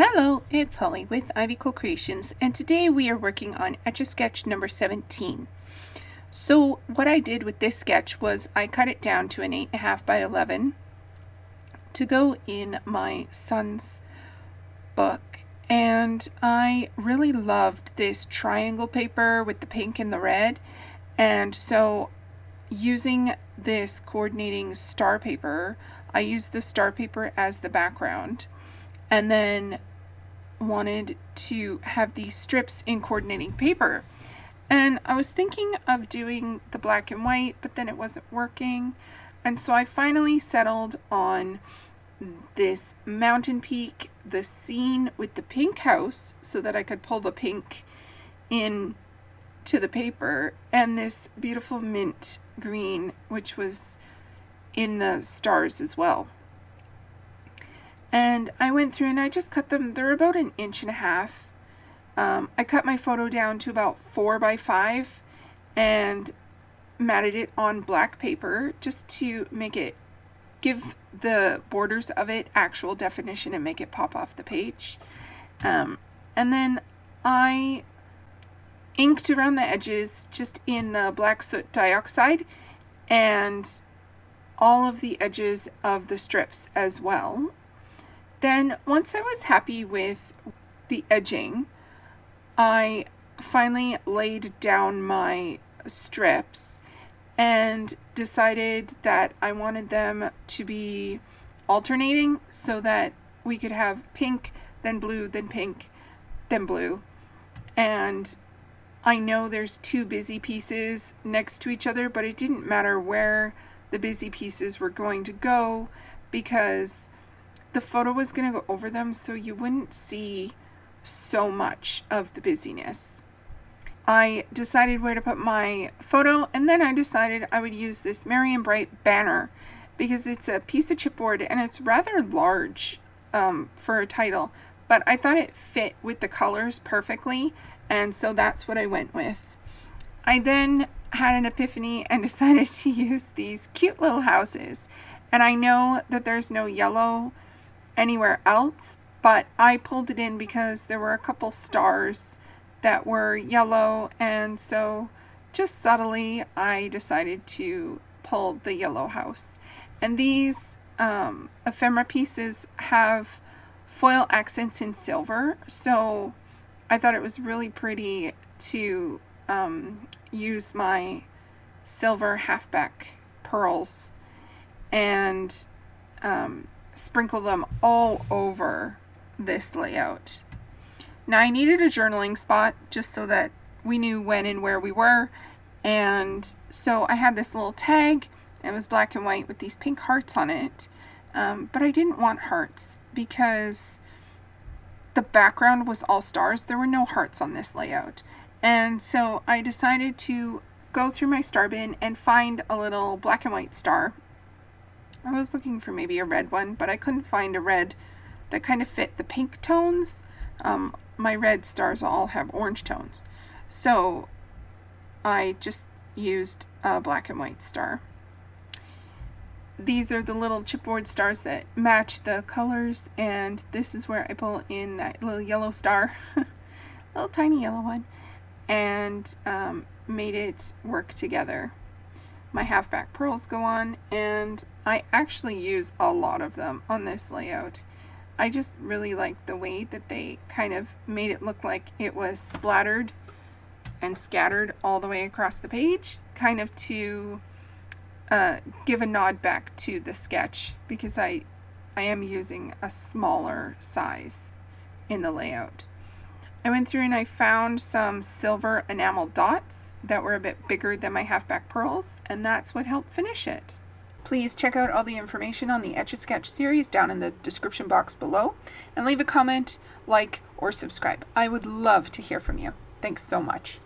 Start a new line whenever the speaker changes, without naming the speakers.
Hello, it's Holly with Ivy Co-Creations, and today we are working on Etch A Sketch number 17. So what I did with this sketch was I cut it down to an 8.5 by 11 to go in my son's book, and I really loved this triangle paper with the pink and the red, and so using this coordinating star paper, I used the star paper as the background, and then wanted to have these strips in coordinating paper. And I was thinking of doing the black and white, but then it wasn't working. And so I finally settled on this mountain peak, the scene with the pink house, so that I could pull the pink in to the paper, and this beautiful mint green, which was in the stars as well. And I went through and I just cut them. They're about 1.5 inches. I cut my photo down to about 4 by 5 and matted it on black paper just to make it, give the borders of it actual definition and make it pop off the page. And then I inked around the edges just in the black soot dioxide and all of the edges of the strips as well. Then once I was happy with the edging, I finally laid down my strips and decided that I wanted them to be alternating so that we could have pink, then blue, then pink, then blue. And I know there's 2 busy pieces next to each other, but it didn't matter where the busy pieces were going to go because the photo was going to go over them, so you wouldn't see so much of the busyness. I decided where to put my photo, and then I decided I would use this Merry and Bright banner because it's a piece of chipboard and it's rather large for a title, but I thought it fit with the colors perfectly, and so that's what I went with. I then had an epiphany and decided to use these cute little houses, and I know that there's no yellow anywhere else, but I pulled it in because there were a couple stars that were yellow, and so just subtly I decided to pull the yellow house. And these ephemera pieces have foil accents in silver, so I thought it was really pretty to use my silver halfback pearls and sprinkle them all over this layout. Now I needed a journaling spot just so that we knew when and where we were, and so I had this little tag. It was black and white with these pink hearts on it, but I didn't want hearts because the background was all stars. There were no hearts on this layout, and so I decided to go through my star bin and find a little black and white star. I was looking for maybe a red one, but I couldn't find a red that kind of fit the pink tones. My red stars all have orange tones. So I just used a black and white star. These are the little chipboard stars that match the colors, and this is where I pull in that little yellow star, little tiny yellow one, and made it work together. My halfback pearls go on, and I actually use a lot of them on this layout. I just really like the way that they kind of made it look like it was splattered and scattered all the way across the page, kind of to give a nod back to the sketch, because I am using a smaller size in the layout. I went through and I found some silver enamel dots that were a bit bigger than my halfback pearls, and that's what helped finish it. Please check out all the information on the Etch A Sketch series down in the description box below, and leave a comment, like, or subscribe. I would love to hear from you. Thanks so much.